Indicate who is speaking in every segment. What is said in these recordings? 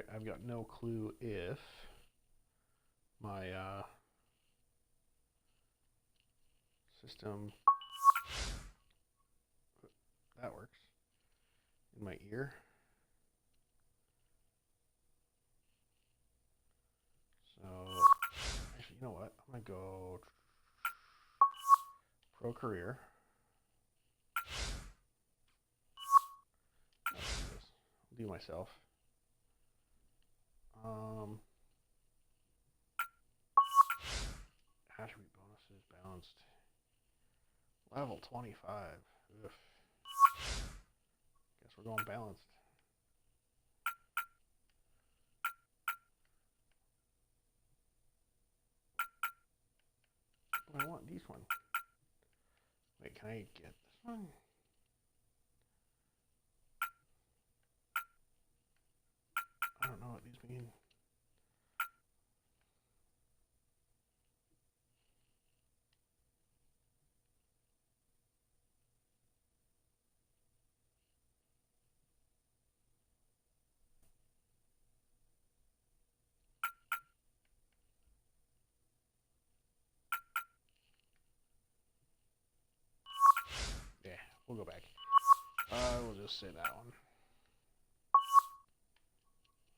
Speaker 1: Alright, I've got no clue if my system, that works, in my ear. So, actually, you know what? I'm going to go Pro Career. I'll do myself. Attribute bonuses balanced. Level 25. Ugh. Guess we're going balanced. But I want these one. Wait, can I get this one? I don't know what these mean. Yeah, we'll go back. We'll just say that one.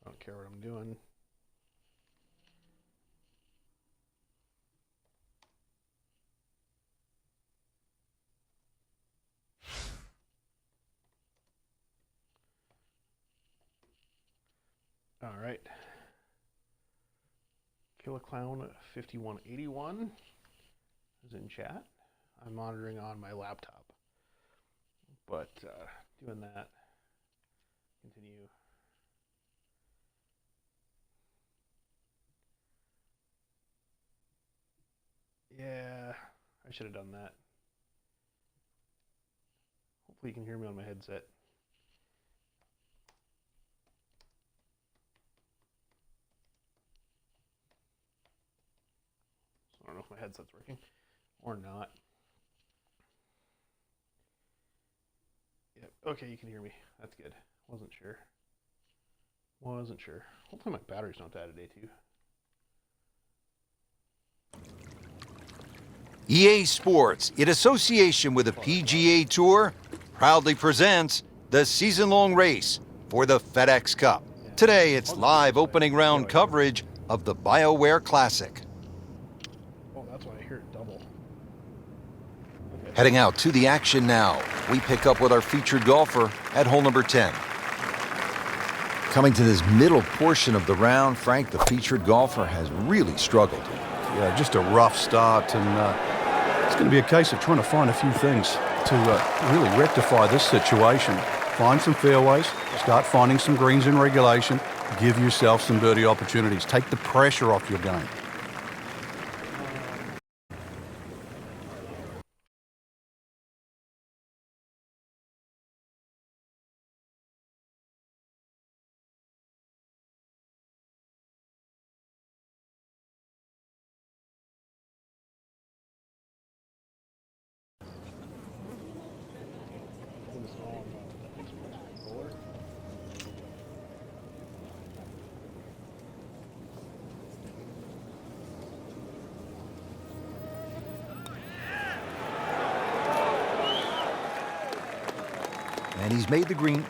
Speaker 1: I don't care what I'm doing. All right. Kill a Clown 5181 is in chat. I'm monitoring on my laptop, but doing that. Continue. Yeah, I should have done that. Hopefully you can hear me on my headset. So I don't know if my headset's working or not. Yep, okay, you can hear me. That's good. Wasn't sure. Hopefully my batteries don't die today too.
Speaker 2: EA Sports, in association with the PGA Tour, proudly presents the season-long race for the FedEx Cup. Today, it's live opening round coverage of the BioWare Classic.
Speaker 1: Oh, that's why I hear it double. Okay.
Speaker 2: Heading out to the action now, we pick up with our featured golfer at hole number 10. Coming to this middle portion of the round, Frank, the featured golfer has really struggled.
Speaker 3: Yeah, just a rough start, and it's going to be a case of trying to find a few things to really rectify this situation. Find some fairways, start finding some greens in regulation, give yourself some birdie opportunities. Take the pressure off your game.
Speaker 2: And he's made the green.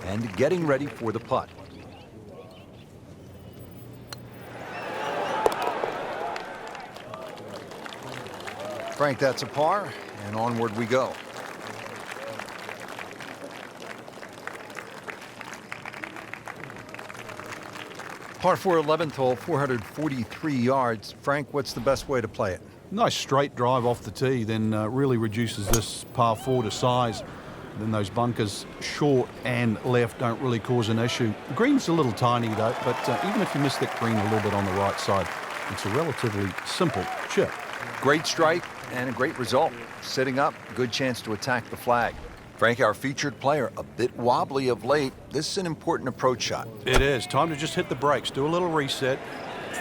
Speaker 2: And getting ready for the putt. Frank, that's a par, and onward we go. Par 4 11th hole, 443 yards. Frank, what's the best way to play it?
Speaker 3: Nice straight drive off the tee, then really reduces this par 4 to size. Then those bunkers short and left don't really cause an issue. The green's a little tiny though, but even if you miss that green a little bit on the right side, it's a relatively simple chip.
Speaker 2: Great strike and a great result. Sitting up, good chance to attack the flag. Frank, our featured player, a bit wobbly of late. This is an important approach shot.
Speaker 3: It is. Time to just hit the brakes, do a little reset.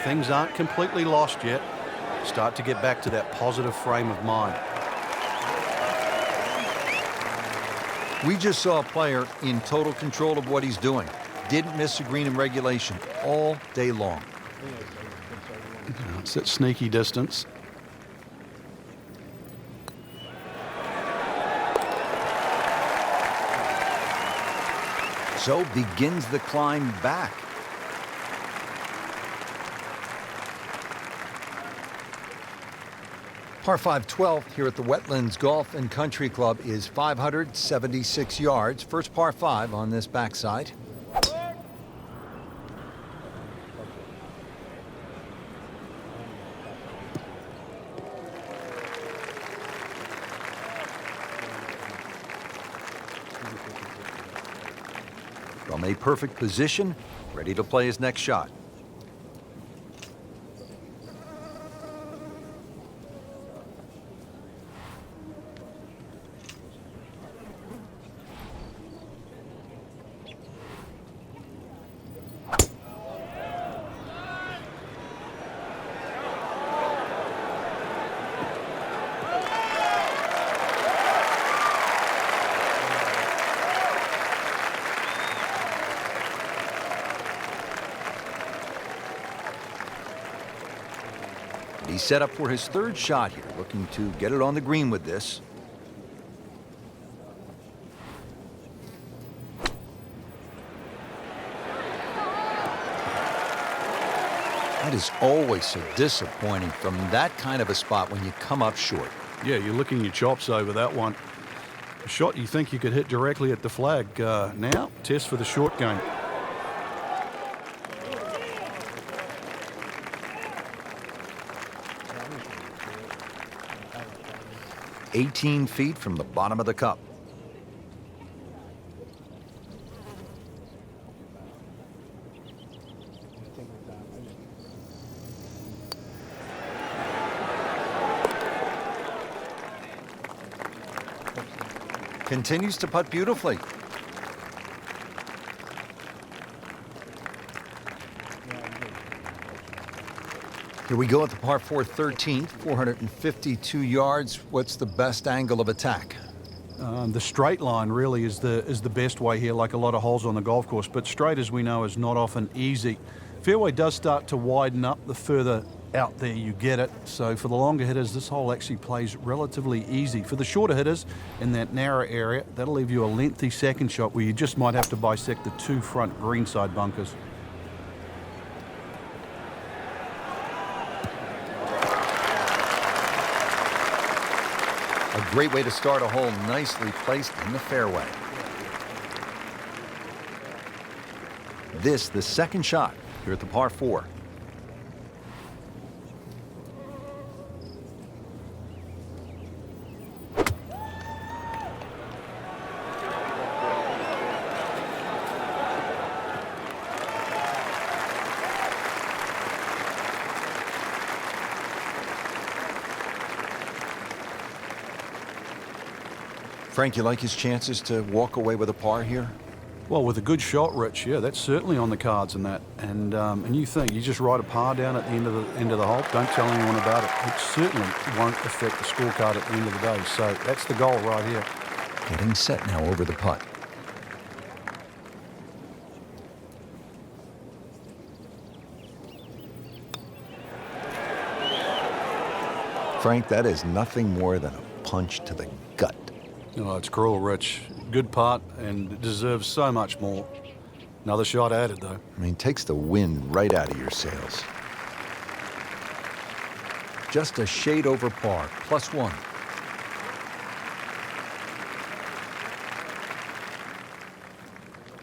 Speaker 3: Things aren't completely lost yet. Start to get back to that positive frame of mind.
Speaker 2: We just saw a player in total control of what he's doing. Didn't miss a green in regulation all day long.
Speaker 3: It's that sneaky distance.
Speaker 2: So begins the climb back. Par 5 12th here at the Wetlands Golf and Country Club is 576 yards. First par 5 on this backside. From a perfect position, ready to play his next shot. He's set up for his third shot here, looking to get it on the green with this. That is always so disappointing from that kind of a spot when you come up short.
Speaker 3: Yeah, you're licking your chops over that one. A shot you think you could hit directly at the flag. Now, test for the short game.
Speaker 2: "18 feet from the bottom of the cup." Continues to putt beautifully. Here we go at the par 4 13th, 452 yards. What's the best angle of attack?
Speaker 3: The straight line really is the best way here, like a lot of holes on the golf course. But straight, as we know, is not often easy. Fairway does start to widen up the further out there you get it. So for the longer hitters, this hole actually plays relatively easy. For the shorter hitters in that narrow area, that'll leave you a lengthy second shot where you just might have to bisect the two front greenside bunkers.
Speaker 2: A great way to start a hole, nicely placed in the fairway. This, the second shot here at the par 4. Frank, you like his chances to walk away with a par here?
Speaker 3: Well, with a good shot, Rich, yeah, that's certainly on the cards in that. And you think you just write a par down at the end of the hole, don't tell anyone about it. It certainly won't affect the scorecard at the end of the day. So that's the goal right here.
Speaker 2: Getting set now over the putt. Frank, that is nothing more than a punch to the gut.
Speaker 3: Oh, it's cruel, Rich. Good putt and it deserves so much more. Another shot added, though.
Speaker 2: I mean, takes the wind right out of your sails. Just a shade over par, +1.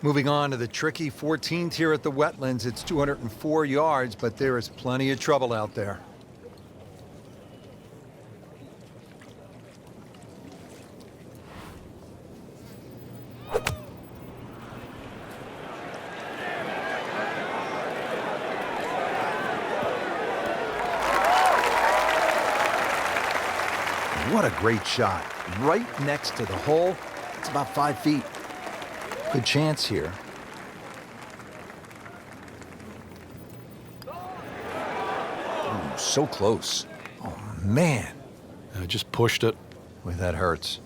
Speaker 2: Moving on to the tricky 14th here at the Wetlands. It's 204 yards, but there is plenty of trouble out there. What a great shot. Right next to the hole. It's about 5 feet. Good chance here. Ooh, so close. Oh, man.
Speaker 3: Just pushed it.
Speaker 2: Boy, that hurts.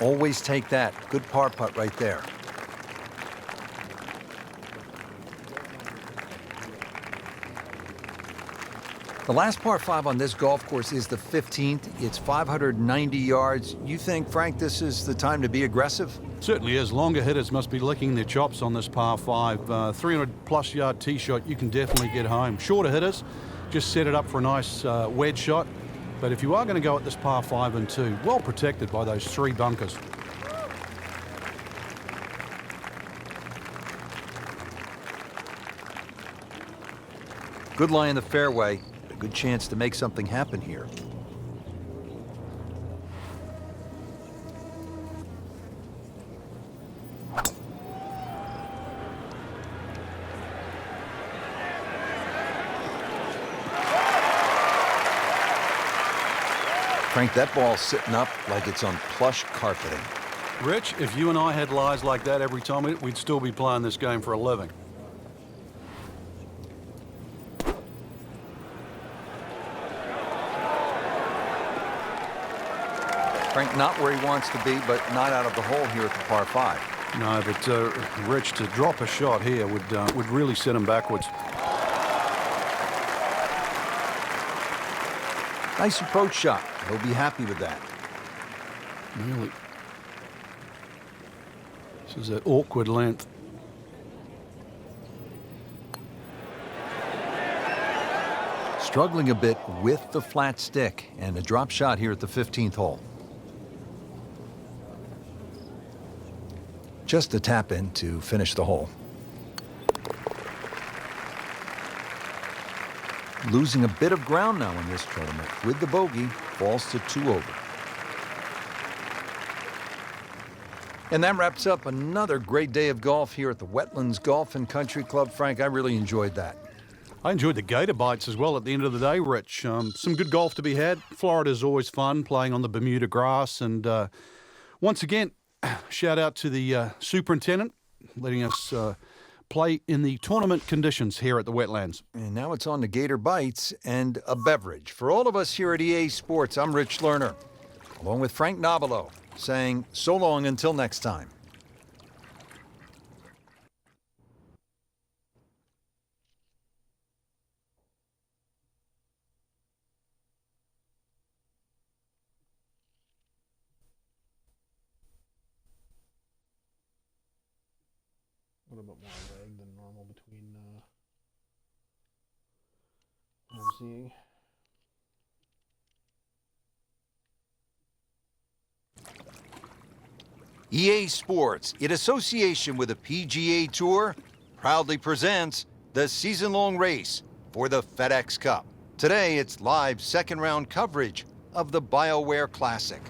Speaker 2: Always take that. Good par putt right there. The last par 5 on this golf course is the 15th. It's 590 yards. You think, Frank, this is the time to be aggressive?
Speaker 3: Certainly is. Longer hitters must be licking their chops on this par 5. 300-plus yard tee shot, you can definitely get home. Shorter hitters, just set it up for a nice wedge shot. But if you are going to go at this par 5 and 2, well protected by those 3 bunkers.
Speaker 2: Good lie in the fairway. A good chance to make something happen here. Frank, that ball's sitting up like it's on plush carpeting.
Speaker 3: Rich, if you and I had lies like that every time, we'd still be playing this game for a living.
Speaker 2: Frank, not where he wants to be, but not out of the hole here at the par 5.
Speaker 3: No, but Rich, to drop a shot here would really send him backwards.
Speaker 2: Nice approach shot. He'll be happy with that.
Speaker 3: Really. This is that awkward length.
Speaker 2: Struggling a bit with the flat stick and a drop shot here at the 15th hole. Just a tap in to finish the hole. Losing a bit of ground now in this tournament. With the bogey, falls to 2 over. And that wraps up another great day of golf here at the Wetlands Golf and Country Club. Frank, I really enjoyed that.
Speaker 3: I enjoyed the gator bites as well at the end of the day, Rich. Some good golf to be had. Florida's always fun, playing on the Bermuda grass. And once again, shout out to the superintendent, letting us play in the tournament conditions here at the Wetlands.
Speaker 2: And now it's on to Gator Bites and a beverage. For all of us here at EA Sports, I'm Rich Lerner, along with Frank Nobilo, saying so long until next time.
Speaker 1: A little bit more lag than normal between what I'm seeing.
Speaker 2: EA Sports, in association with the PGA Tour, proudly presents the season-long race for the FedEx Cup. Today, it's live second-round coverage of the BioWare Classic.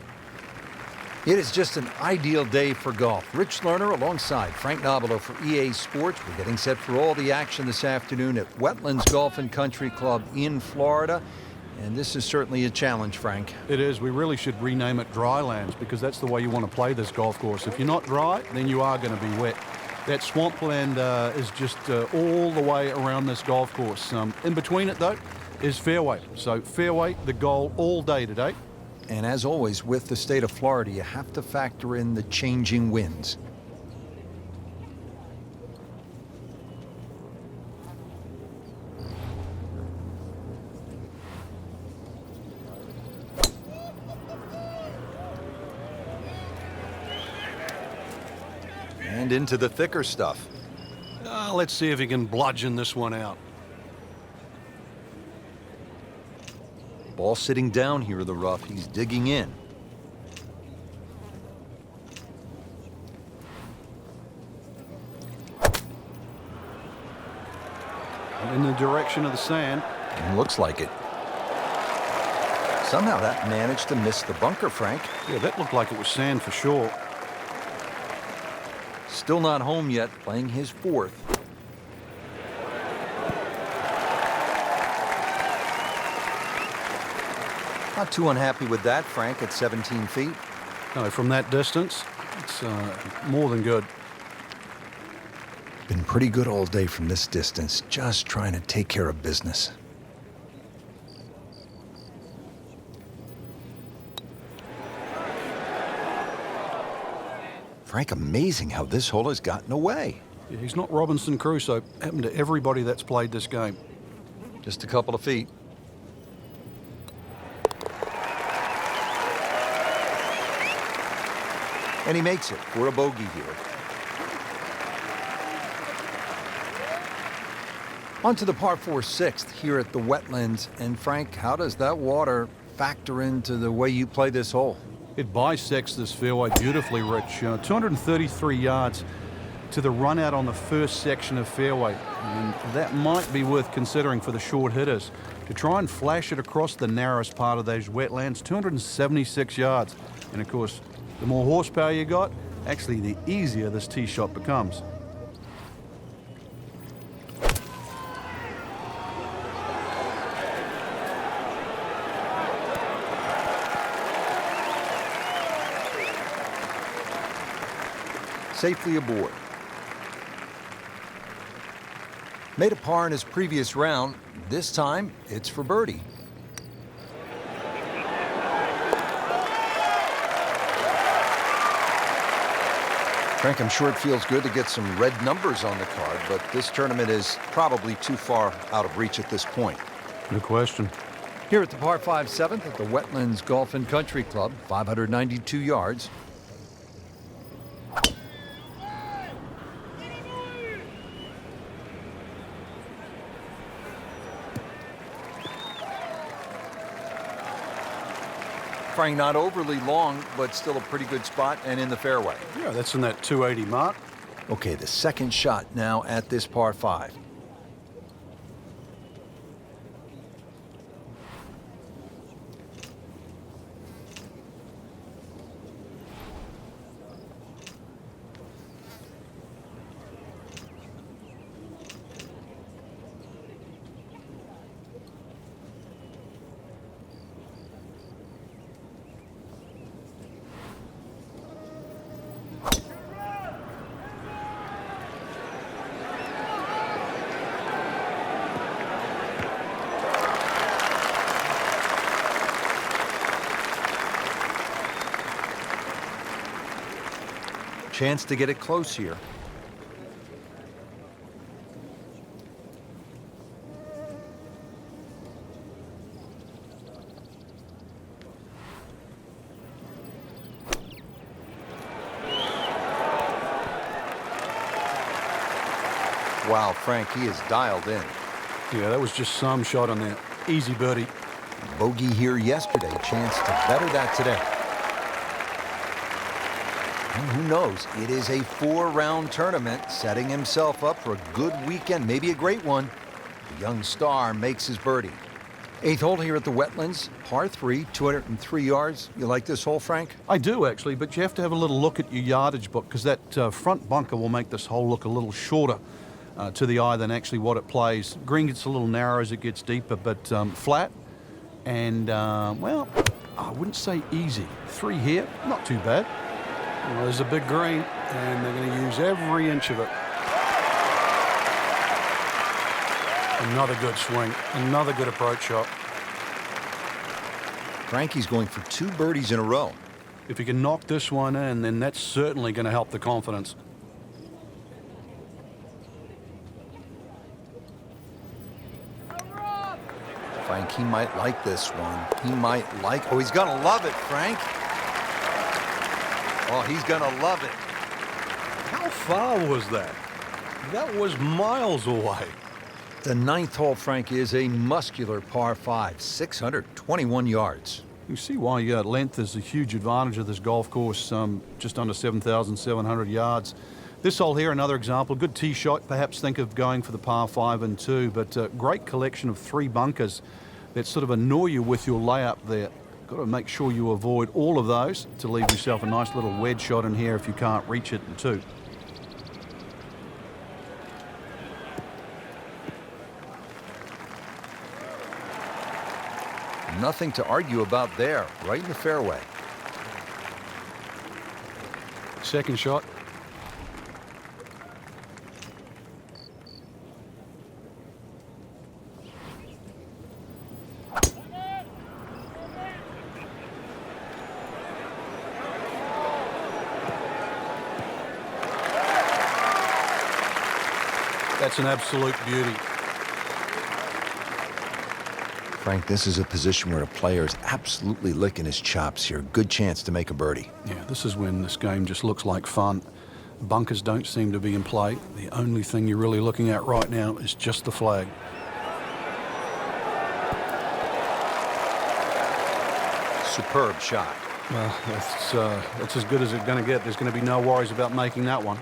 Speaker 2: It is just an ideal day for golf. Rich Lerner alongside Frank Nobilo for EA Sports. We're getting set for all the action this afternoon at Wetlands Golf and Country Club in Florida. And this is certainly a challenge, Frank.
Speaker 3: It is. We really should rename it Drylands because that's the way you want to play this golf course. If you're not dry, then you are going to be wet. That swampland is just all the way around this golf course. In between it, though, is fairway. So fairway, the goal all day today.
Speaker 2: And as always, with the state of Florida, you have to factor in the changing winds. And into the thicker stuff.
Speaker 3: Let's see if he can bludgeon this one out.
Speaker 2: Ball sitting down here in the rough. He's digging in.
Speaker 3: In the direction of the sand.
Speaker 2: Looks like it. Somehow that managed to miss the bunker, Frank.
Speaker 3: Yeah, that looked like it was sand for sure.
Speaker 2: Still not home yet, playing his 4th. Not too unhappy with that, Frank, at 17 feet.
Speaker 3: No, from that distance, it's more than good.
Speaker 2: Been pretty good all day from this distance, just trying to take care of business. Frank, amazing how this hole has gotten away.
Speaker 3: Yeah, he's not Robinson Crusoe. Happened to everybody that's played this game.
Speaker 2: Just a couple of feet. And he makes it for a bogey here. On to the par 4 sixth here at the Wetlands. And Frank, how does that water factor into the way you play this hole?
Speaker 3: It bisects this fairway beautifully, Rich. 233 yards to the run out on the first section of fairway. And that might be worth considering for the short hitters. To try and flash it across the narrowest part of those wetlands, 276 yards. And of course, the more horsepower you got, actually the easier this tee shot becomes.
Speaker 2: Safely aboard. Made a par in his previous round. This time, it's for birdie. Frank, I'm sure it feels good to get some red numbers on the card, but this tournament is probably too far out of reach at this point.
Speaker 3: No question.
Speaker 2: Here at the par 5 7th at the Wetlands Golf and Country Club, 592 yards. Frank, not overly long, but still a pretty good spot and in the fairway.
Speaker 3: Yeah, that's in that 280 mark.
Speaker 2: Okay, the second shot now at this par 5. Chance to get it close here. Wow, Frank, he is dialed in.
Speaker 3: Yeah, that was just some shot on there. Easy birdie.
Speaker 2: Bogey here yesterday. Chance to better that today. And who knows? It is a 4-round tournament, setting himself up for a good weekend, maybe a great one. The young star makes his birdie. 8th hole here at the Wetlands, par 3, 203 yards. You like this hole, Frank?
Speaker 3: I do, actually, but you have to have a little look at your yardage book because that front bunker will make this hole look a little shorter to the eye than actually what it plays. Green gets a little narrow as it gets deeper, but flat and, well, I wouldn't say easy. 3 here, not too bad. Well, there's a big green, and they're going to use every inch of it. Another good swing, another good approach shot.
Speaker 2: Frankie's going for 2 birdies in a row.
Speaker 3: If he can knock this one in, then that's certainly going to help the confidence.
Speaker 2: Frank, he might like this one. He might like... Oh, he's going to love it, Frank. Oh, he's going to love it.
Speaker 3: How far was that? That was miles away.
Speaker 2: The 9th hole, Frank, is a muscular par 5, 621 yards.
Speaker 3: You see why length is a huge advantage of this golf course, just under 7,700 yards. This hole here, another example, good tee shot. Perhaps think of going for the par 5 and 2, but a great collection of 3 bunkers that sort of annoy you with your layup there. Got to make sure you avoid all of those to leave yourself a nice little wedge shot in here if you can't reach it in 2.
Speaker 2: Nothing to argue about there, right in the fairway.
Speaker 3: Second shot. That's an absolute beauty.
Speaker 2: Frank, this is a position where a player is absolutely licking his chops here. Good chance to make a birdie.
Speaker 3: Yeah, this is when this game just looks like fun. Bunkers don't seem to be in play. The only thing you're really looking at right now is just the flag.
Speaker 2: Superb shot.
Speaker 3: Well, that's as good as it's going to get. There's going to be no worries about making that one.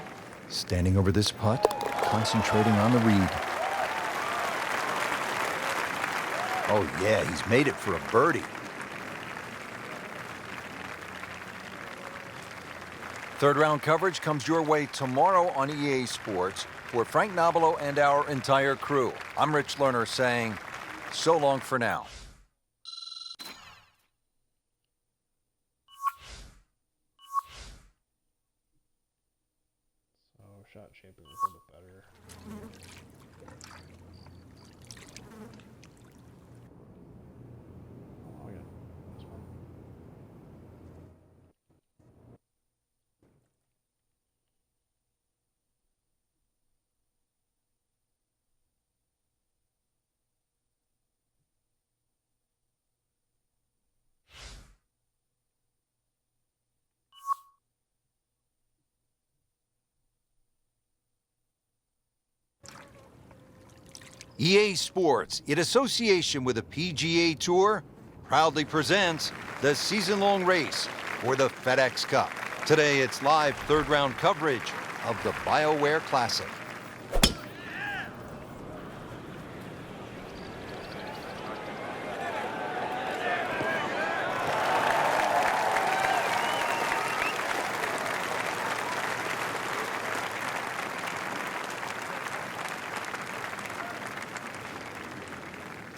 Speaker 2: Standing over this putt, concentrating on the read. Oh, yeah, he's made it for a birdie. Third round coverage comes your way tomorrow on EA Sports. For Frank Nobilo and our entire crew, I'm Rich Lerner saying so long for now.
Speaker 1: So shot shaping is a little bit better. Oh, yeah. This one.
Speaker 2: EA Sports, in association with the PGA Tour, proudly presents the season-long race for the FedEx Cup. Today, it's live third-round coverage of the BioWare Classic.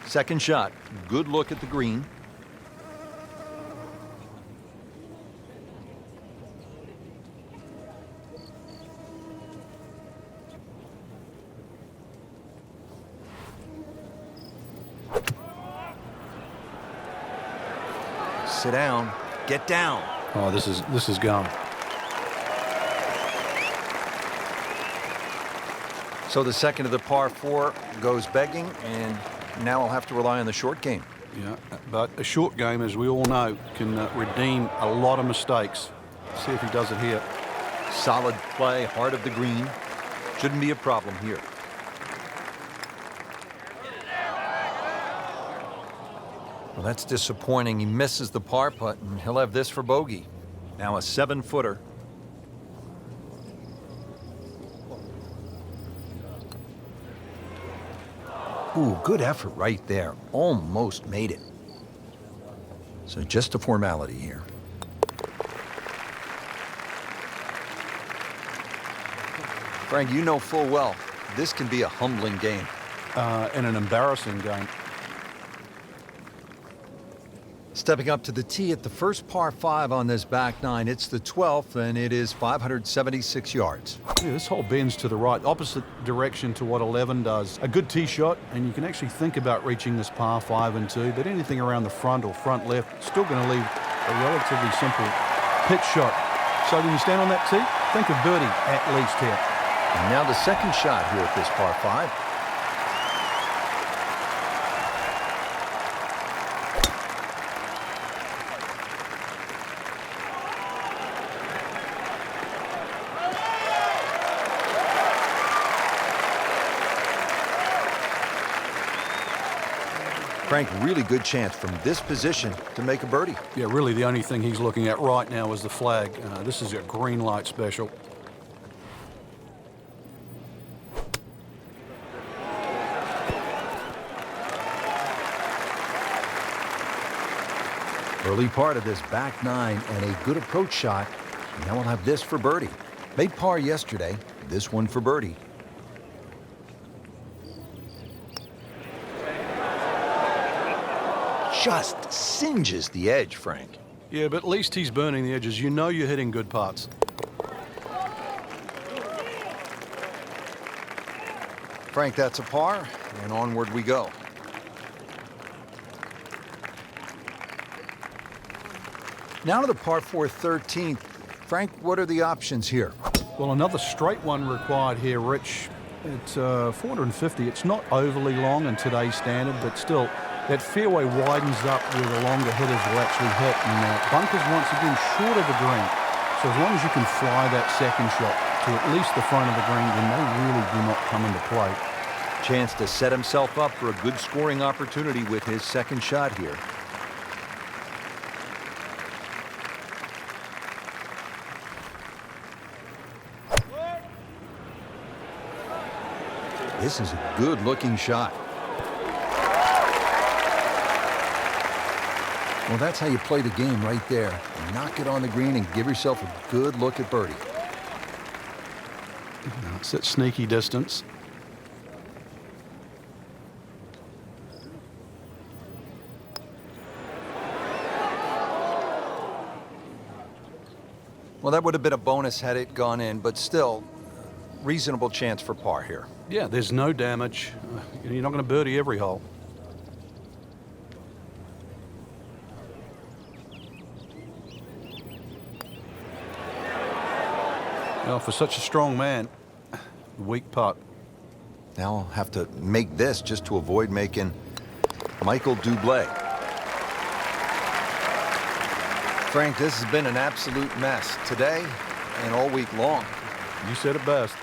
Speaker 2: Second shot, good look at the green. Sit down, get down.
Speaker 3: Oh, this is gone.
Speaker 2: So the second of the par four goes begging, and now I'll have to rely on the short game.
Speaker 3: Yeah, but a short game, as we all know, can redeem a lot of mistakes. See if he does it here.
Speaker 2: Solid play, heart of the green. Shouldn't be a problem here. Well, that's disappointing. He misses the par putt, and he'll have this for bogey. Now a 7-footer. Ooh, good effort right there. Almost made it. So just a formality here. Frank, you know full well, this can be a humbling game.
Speaker 3: And an embarrassing game.
Speaker 2: Stepping up to the tee at the first par 5 on this back nine. It's the 12th, and it is 576 yards.
Speaker 3: Yeah, this hole bends to the right, opposite direction to what 11 does. A good tee shot, and you can actually think about reaching this par 5 and 2, but anything around the front or front left, it's still going to leave a relatively simple pitch shot. So when you stand on that tee, think of birdie at least here.
Speaker 2: And now the second shot here at this par 5. Frank, really good chance from this position to make a birdie.
Speaker 3: Yeah, really the only thing he's looking at right now is the flag. This is a green light special.
Speaker 2: Early part of this back nine and a good approach shot. Now we'll have this for birdie. Made par yesterday, this one for birdie. Just singes the edge, Frank.
Speaker 3: Yeah, but at least he's burning the edges. You know you're hitting good putts.
Speaker 2: Frank, that's a par, and onward we go. Now to the par 4 13th. Frank, what are the options here?
Speaker 3: Well, another straight one required here, Rich. It's 450. It's not overly long in today's standard, but still, that fairway widens up where the longer hitters will actually hit. And bunkers, once again, short of the green. So as long as you can fly that second shot to at least the front of the green, then they really do not come into play.
Speaker 2: Chance to set himself up for a good scoring opportunity with his second shot here. This is a good-looking shot. Well, that's how you play the game right there. Knock it on the green and give yourself a good look at birdie.
Speaker 3: It's at sneaky distance.
Speaker 2: Well, that would have been a bonus had it gone in, but still, reasonable chance for par here.
Speaker 3: Yeah, there's no damage. You're not going to birdie every hole. Well, for such a strong man, weak putt.
Speaker 2: Now I'll have to make this just to avoid making Michael Dublé. Frank, this has been an absolute mess today and all week long.
Speaker 3: You said it best.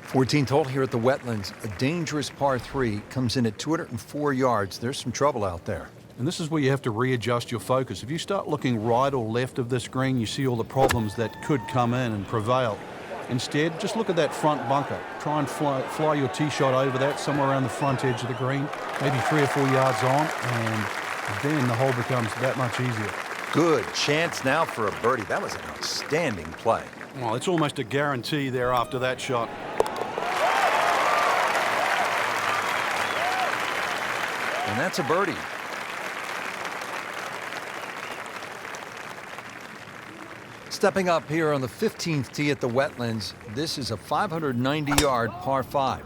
Speaker 2: 14th hole here at the Wetlands. A dangerous par 3 comes in at 204 yards. There's some trouble out there.
Speaker 3: And this is where you have to readjust your focus. If you start looking right or left of this green, you see all the problems that could come in and prevail. Instead, just look at that front bunker. Try and fly your tee shot over that, somewhere around the front edge of the green, maybe 3 or 4 yards on, and then the hole becomes that much easier.
Speaker 2: Good chance now for a birdie. That was an outstanding play.
Speaker 3: Well, it's almost a guarantee there after that shot.
Speaker 2: And that's a birdie. Stepping up here on the 15th tee at the Wetlands, this is a 590-yard par 5.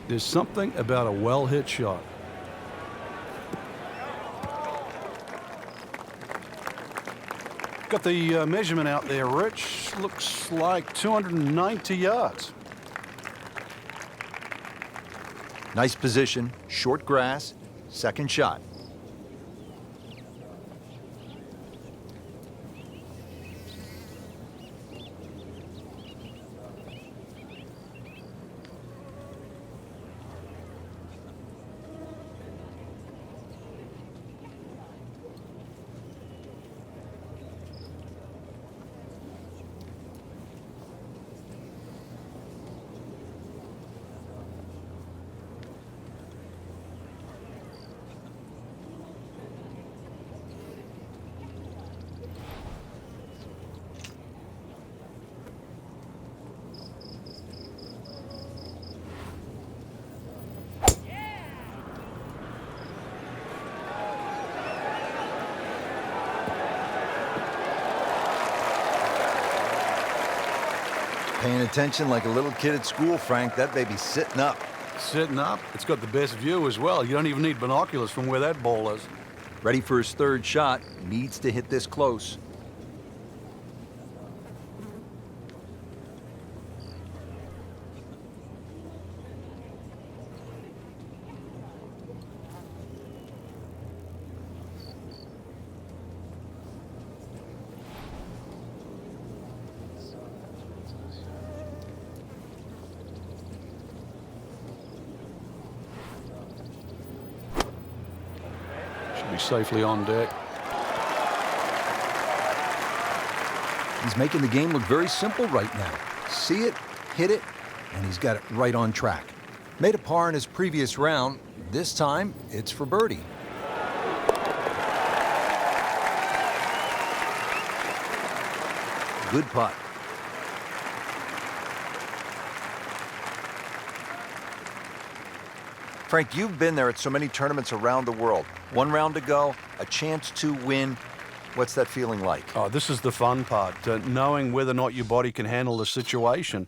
Speaker 3: There's something about a well-hit shot. Got the measurement out there, Rich. Looks like 290 yards.
Speaker 2: Nice position, short grass, second shot. Paying attention like a little kid at school, Frank. That baby's sitting up.
Speaker 3: Sitting up. It's got the best view as well. You don't even need binoculars from where that ball is.
Speaker 2: Ready for his third shot. Needs to hit this close.
Speaker 3: Safely on deck.
Speaker 2: He's making the game look very simple right now. See it, hit it, and he's got it right on track. Made a par in his previous round. This time, it's for birdie. Good putt. Frank, you've been there at so many tournaments around the world. One round to go, a chance to win. What's that feeling like?
Speaker 3: Oh, this is the fun part, knowing whether or not your body can handle the situation.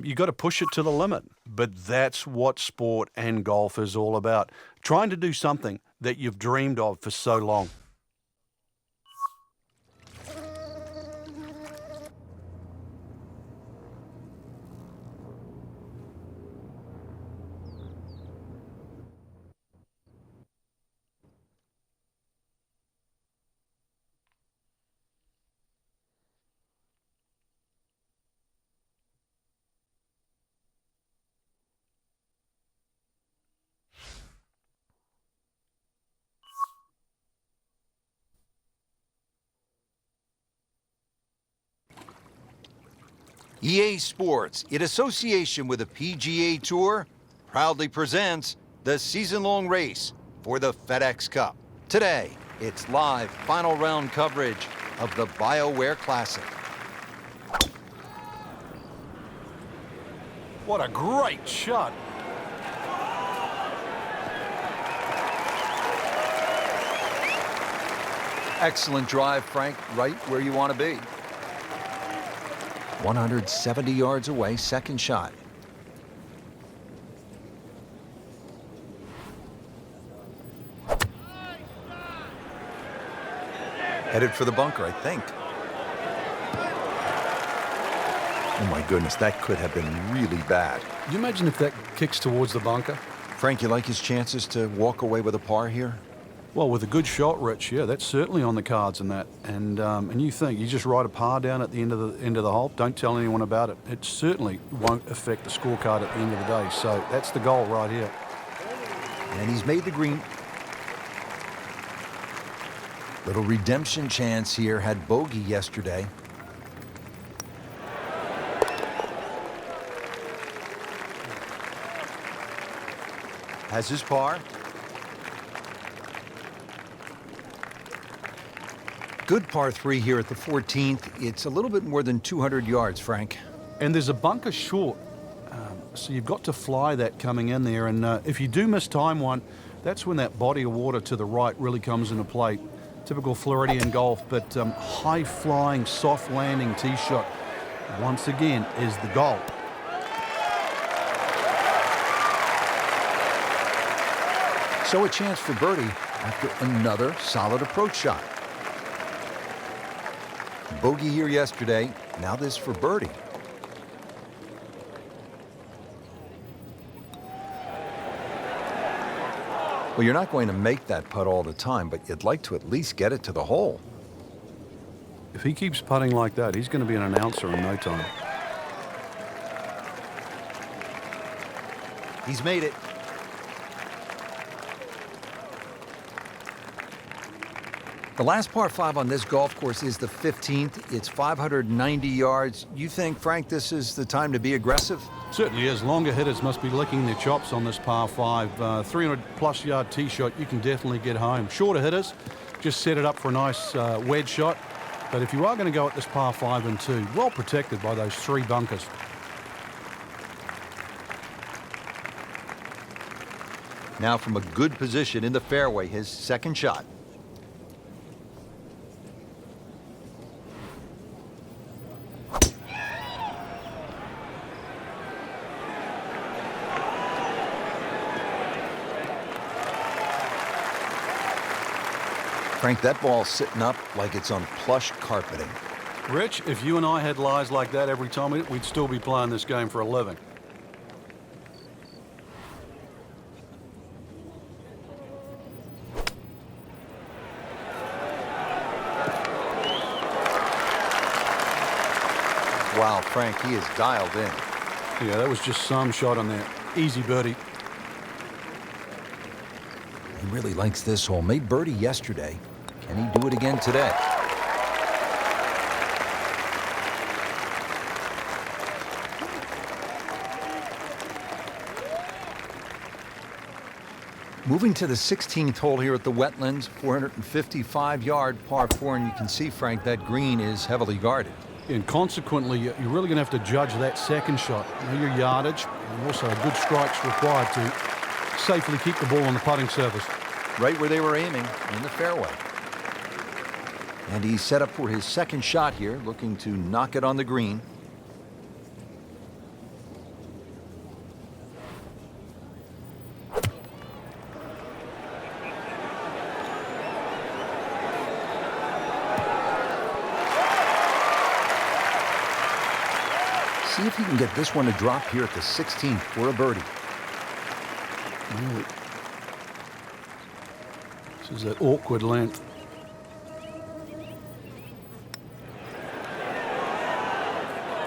Speaker 3: You've got to push it to the limit. But that's what sport and golf is all about. Trying to do something that you've dreamed of for so long.
Speaker 2: EA Sports, in association with the PGA Tour, proudly presents the season-long race for the FedEx Cup. Today, it's live final round coverage of the BioWare Classic.
Speaker 3: What a great shot.
Speaker 2: Excellent drive, Frank, right where you want to be. 170 yards away, second shot. Headed for the bunker, I think. Oh my goodness, that could have been really bad.
Speaker 3: Can you imagine if that kicks towards the bunker?
Speaker 2: Frank, you like his chances to walk away with a par here?
Speaker 3: Well, with a good shot, Rich, yeah, that's certainly on the cards in that. And you think you just write a par down at the end of the hole. Don't tell anyone about it. It certainly won't affect the scorecard at the end of the day. So that's the goal right here.
Speaker 2: And he's made the green. Little redemption chance here. Had bogey yesterday. Has his par. Good par 3 here at the 14th. It's a little bit more than 200 yards, Frank.
Speaker 3: And there's a bunker short. So you've got to fly that coming in there. And if you do miss time one, that's when that body of water to the right really comes into play. Typical Floridian golf, but high-flying, soft-landing tee shot, once again, is the goal.
Speaker 2: So a chance for birdie after another solid approach shot. Bogey here yesterday, now this for birdie. Well, you're not going to make that putt all the time, but you'd like to at least get it to the hole.
Speaker 3: If he keeps putting like that, he's going to be an announcer in no time.
Speaker 2: He's made it. The last par 5 on this golf course is the 15th. It's 590 yards. You think, Frank, this is the time to be aggressive?
Speaker 3: Certainly is. Longer hitters must be licking their chops on this par 5. 300-plus yard tee shot, you can definitely get home. Shorter hitters, just set it up for a nice wedge shot. But if you are going to go at this par 5 and 2, well protected by those 3 bunkers.
Speaker 2: Now from a good position in the fairway, his second shot. Frank, that ball's sitting up like it's on plush carpeting.
Speaker 3: Rich, if you and I had lies like that every time, we'd still be playing this game for a living.
Speaker 2: Wow, Frank, he is dialed in.
Speaker 3: Yeah, that was just some shot on there. Easy birdie.
Speaker 2: He really likes this hole. Made birdie yesterday. Can he do it again today? Moving to the 16th hole here at the Wetlands, 455-yard par 4, and you can see, Frank, that green is heavily guarded.
Speaker 3: And consequently, you're really going to have to judge that second shot. Know your yardage, and also good strikes required to safely keep the ball on the putting surface.
Speaker 2: Right where they were aiming, in the fairway. And he's set up for his second shot here, looking to knock it on the green. See if he can get this one to drop here at the 16th for a birdie.
Speaker 3: This is that awkward length.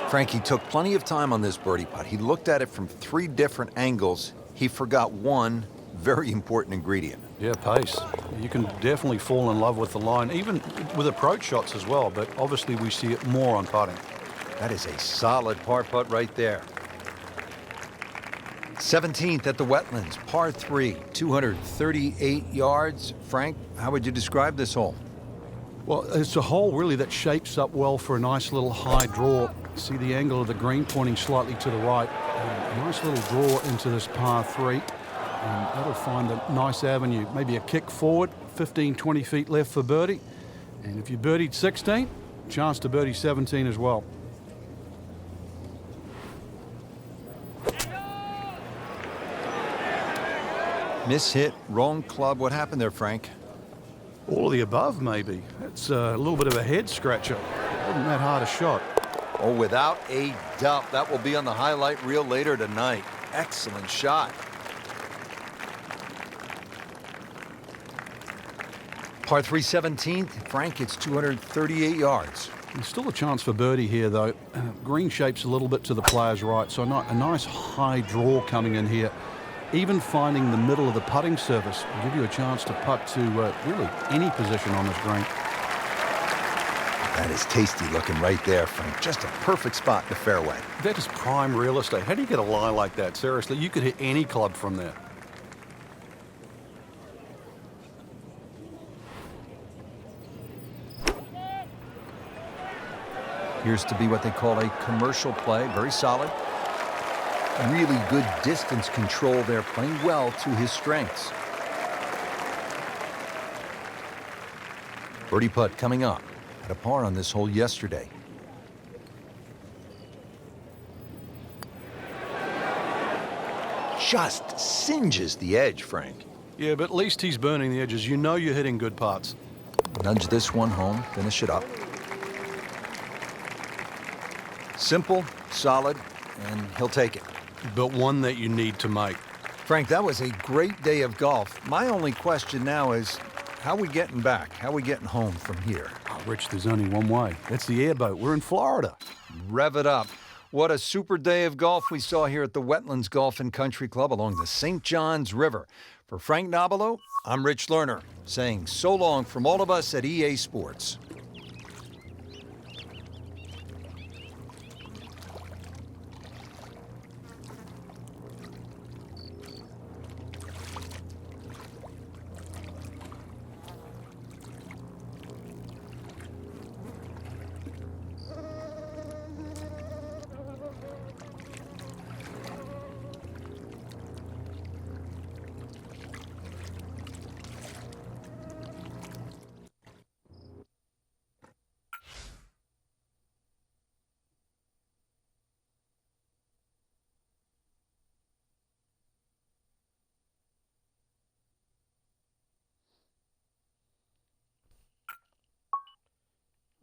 Speaker 2: Frankie took plenty of time on this birdie putt. He looked at it from 3 different angles. He forgot one very important ingredient.
Speaker 3: Yeah, pace. You can definitely fall in love with the line, even with approach shots as well, but obviously we see it more on putting.
Speaker 2: That is a solid par putt right there. 17th at the Wetlands, par 3, 238 yards. Frank, how would you describe this hole?
Speaker 3: Well, it's a hole really that shapes up well for a nice little high draw. See the angle of the green pointing slightly to the right. A nice little draw into this par 3. And that'll find a nice avenue. Maybe a kick forward, 15, 20 feet left for birdie. And if you birdied 16, chance to birdie 17 as well.
Speaker 2: Miss hit, wrong club. What happened there, Frank?
Speaker 3: All of the above, maybe. It's a little bit of a head scratcher. Wasn't that hard a shot.
Speaker 2: Oh, without a doubt, that will be on the highlight reel later tonight. Excellent shot. Par 3 17th, Frank, it's 238 yards.
Speaker 3: There's still a chance for birdie here, though. Green shape's a little bit to the player's right, so a nice high draw coming in here. Even finding the middle of the putting surface will give you a chance to putt to really any position on this green.
Speaker 2: That is tasty looking right there, Frank. Just a perfect spot in the fairway.
Speaker 3: That is prime real estate. How do you get a lie like that? Seriously, you could hit any club from there.
Speaker 2: Appears to be what they call a commercial play. Very solid. Really good distance control there, playing well to his strengths. Birdie putt coming up. Had a par on this hole yesterday. Just singes the edge, Frank.
Speaker 3: Yeah, but at least he's burning the edges. You know you're hitting good putts.
Speaker 2: Nudge this one home, finish it up. Simple, solid, and he'll take it.
Speaker 3: But one that you need to make.
Speaker 2: Frank, that was a great day of golf. My only question now is, how are we getting back? How are we getting home from here?
Speaker 3: Oh, Rich, there's only one way. That's the airboat. We're in Florida.
Speaker 2: Rev it up. What a super day of golf we saw here at the Wetlands Golf and Country Club along the St. Johns River. For Frank Nobilo, I'm Rich Lerner, saying so long from all of us at EA Sports.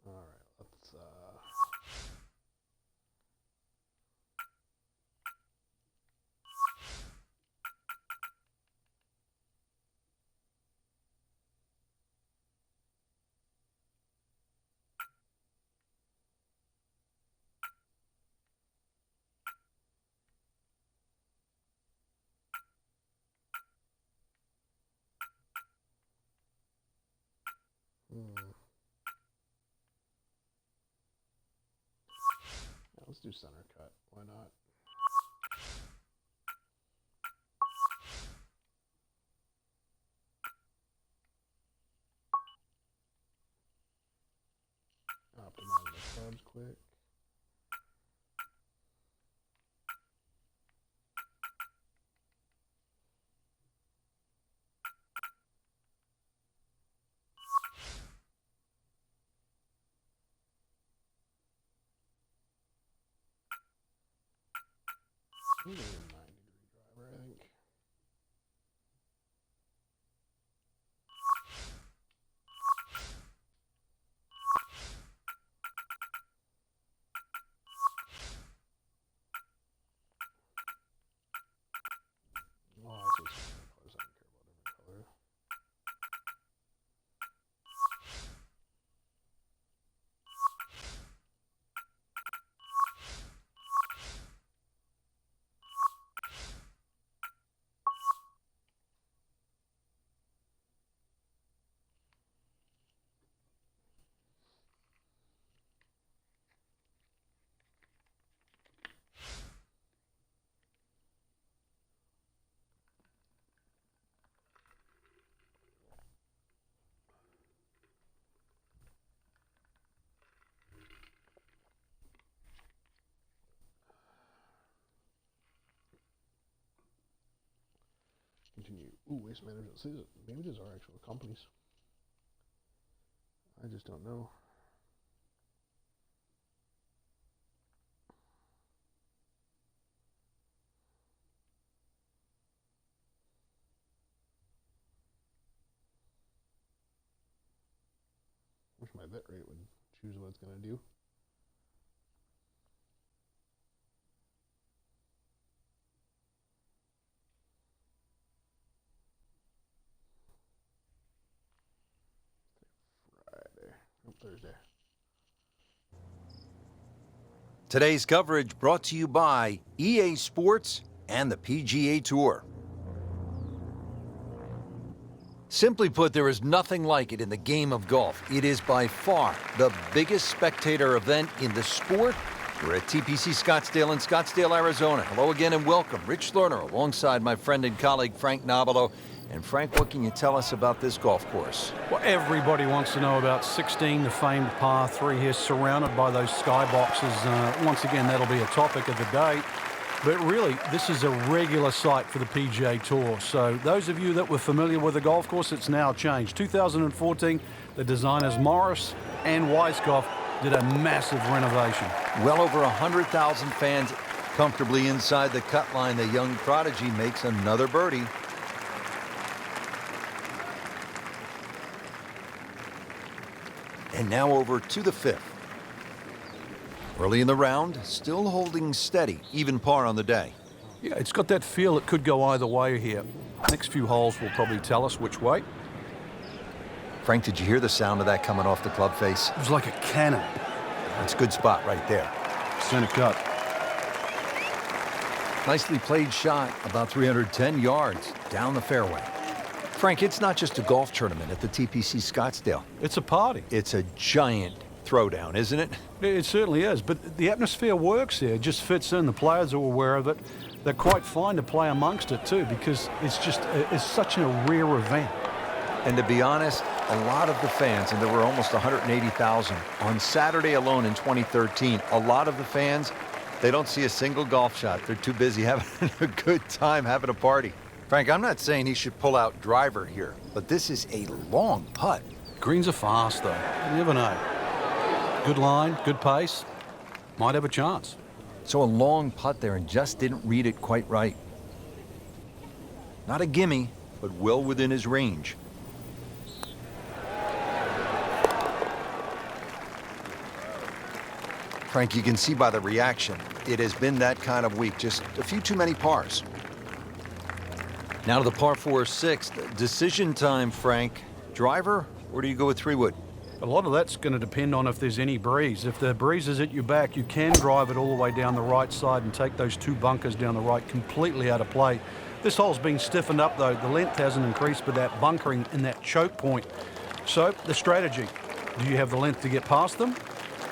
Speaker 1: All right, let's yeah, let's do center cut. Why not? Optimize the clubs quick. I'm gonna get a 9-degree driver, I think. Oh, I see some colors. I don't care about every color. continue. Ooh, Waste Management. See, maybe these are actual companies. I just don't know. Wish my bet rate would choose what it's going to do. Friday. Oh, Thursday.
Speaker 2: Today's coverage brought to you by EA Sports and the PGA Tour. Simply put, there is nothing like it in the game of golf. It is by far the biggest spectator event in the sport. We're at TPC Scottsdale in Scottsdale, Arizona. Hello again and welcome. Rich Lerner alongside my friend and colleague Frank Nobilo. And Frank, what can you tell us about this golf course?
Speaker 3: Well, everybody wants to know about 16, the famed par 3 here, surrounded by those skyboxes. Once again, that'll be a topic of the day. But really, this is a regular site for the PGA Tour. So those of you that were familiar with the golf course, it's now changed. 2014, the designers Morris and Weiskopf did a massive renovation.
Speaker 2: Well over 100,000 fans comfortably inside the cut line. The young prodigy makes another birdie. And now over to the 5th. Early in the round, still holding steady, even par on the day.
Speaker 3: Yeah, it's got that feel it could go either way here. Next few holes will probably tell us which way.
Speaker 2: Frank, did you hear the sound of that coming off the club face?
Speaker 3: It was like a cannon.
Speaker 2: That's a good spot right there.
Speaker 3: Center cut.
Speaker 2: Nicely played shot, about 310 yards down the fairway. Frank, it's not just a golf tournament at the TPC Scottsdale.
Speaker 3: It's a party.
Speaker 2: It's a giant throwdown, isn't it?
Speaker 3: It certainly is, but the atmosphere works here. It just fits in. The players are aware of it. They're quite fine to play amongst it too, because it's such a rare event.
Speaker 2: And to be honest, a lot of the fans, and there were almost 180,000 on Saturday alone in 2013, a lot of the fans, they don't see a single golf shot. They're too busy having a good time, having a party. Frank, I'm not saying he should pull out driver here, but this is a long putt.
Speaker 3: Greens are fast though. You never know. Good line, good pace. Might have a chance.
Speaker 2: So a long putt there and just didn't read it quite right. Not a gimme, but well within his range. Frank, you can see by the reaction, it has been that kind of week. Just a few too many pars. Now to the par 4 6th. Decision time, Frank. Driver, or do you go with 3-wood?
Speaker 3: A lot of that's going to depend on if there's any breeze. If the breeze is at your back, you can drive it all the way down the right side and take those 2 bunkers down the right completely out of play. This hole's been stiffened up though. The length hasn't increased, but that bunkering in that choke point. So the strategy, do you have the length to get past them?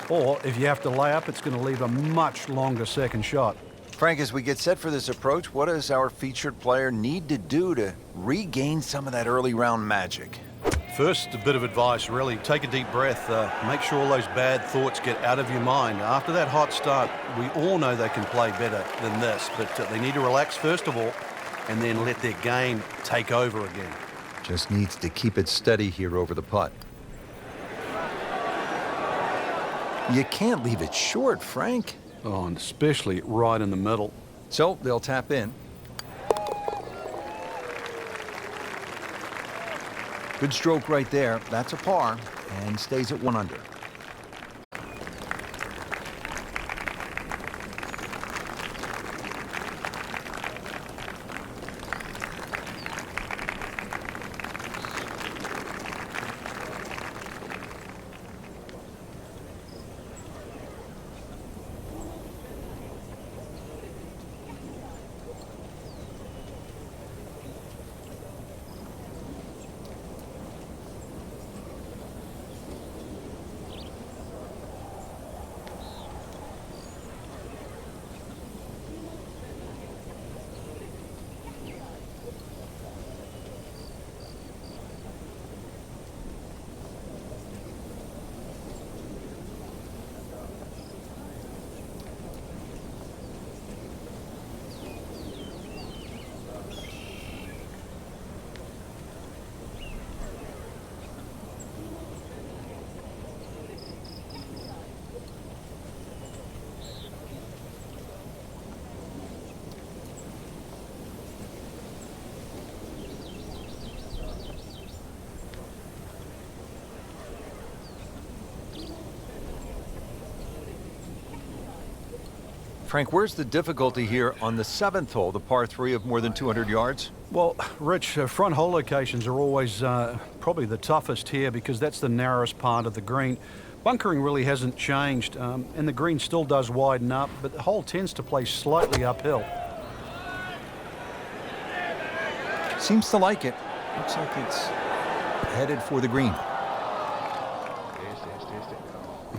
Speaker 3: Or if you have to lay up, it's going to leave a much longer second shot.
Speaker 2: Frank, as we get set for this approach, what does our featured player need to do to regain some of that early round magic?
Speaker 3: First, a bit of advice, really. Take a deep breath. Make sure all those bad thoughts get out of your mind. After that hot start, we all know they can play better than this, but they need to relax first of all and then let their game take over again.
Speaker 2: Just needs to keep it steady here over the putt. You can't leave it short, Frank.
Speaker 3: Oh, and especially right in the middle.
Speaker 2: So they'll tap in. Good stroke right there. That's a par and stays at 1 under. Frank, where's the difficulty here on the 7th hole, the par 3 of more than 200 yards?
Speaker 3: Well, Rich, front hole locations are always probably the toughest here because that's the narrowest part of the green. Bunkering really hasn't changed, and the green still does widen up, but the hole tends to play slightly uphill.
Speaker 2: Seems to like it. Looks like it's headed for the green.
Speaker 1: Stay.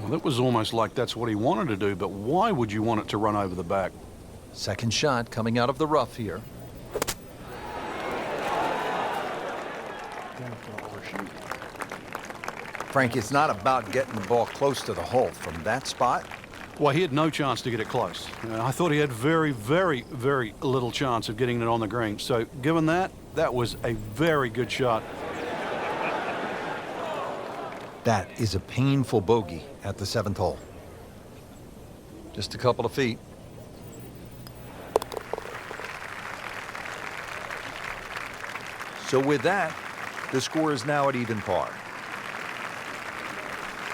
Speaker 3: Well, that was almost like that's what he wanted to do, but why would you want it to run over the back?
Speaker 2: Second shot coming out of the rough here. Frank, it's not about getting the ball close to the hole. From that spot,
Speaker 3: Well, he had no chance to get it close. I thought he had very, very, very little chance of getting it on the green. So given that, that was a very good shot.
Speaker 2: that is a painful bogey at the 7th hole. Just a couple of feet. So with that, the score is now at even par.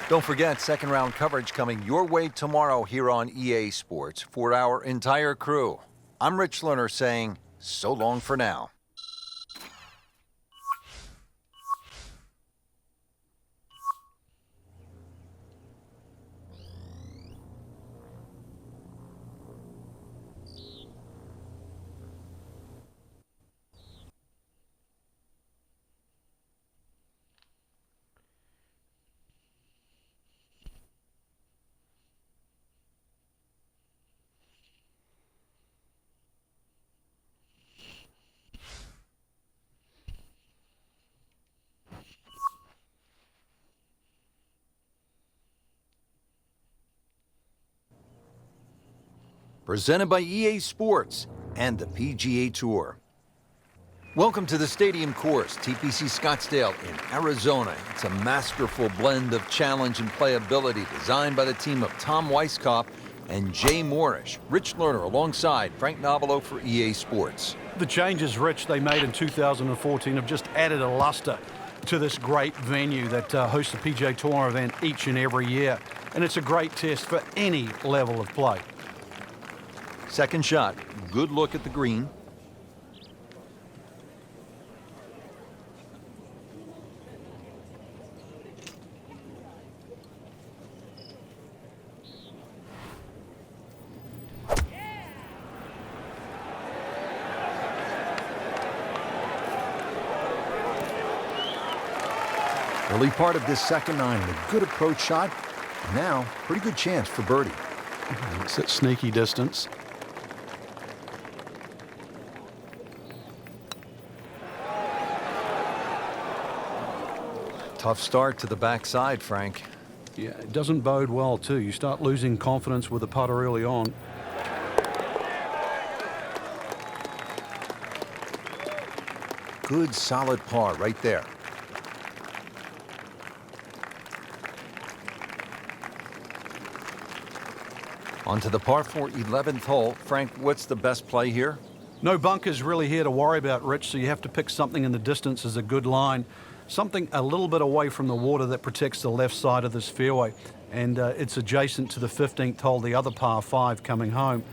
Speaker 2: Don't forget, second round coverage coming your way tomorrow here on EA Sports for our entire crew. I'm Rich Lerner saying so long for now. Presented by EA Sports and the PGA Tour. Welcome to the Stadium Course, TPC Scottsdale in Arizona. It's a masterful blend of challenge and playability designed by the team of Tom Weisskopf and Jay Moorish. Rich Lerner alongside Frank Nobilo for EA Sports.
Speaker 3: The changes, Rich, they made in 2014 have just added a luster to this great venue that hosts the PGA Tour event each and every year. And it's a great test for any level of play.
Speaker 2: Second shot, good look at the green. Early part of this second nine, a good approach shot. Now, pretty good chance for birdie.
Speaker 3: It's at sneaky distance.
Speaker 2: Tough start to the backside, Frank.
Speaker 3: Yeah, it doesn't bode well, too. You start losing confidence with the putter early on.
Speaker 2: Good, solid par right there. On to the par 4 11th hole. Frank, what's the best play here?
Speaker 3: No bunkers really here to worry about, Rich, so you have to pick something in the distance as a good line. Something a little bit away from the water that protects the left side of this fairway. And it's adjacent to the 15th hole, the other par 5 coming home.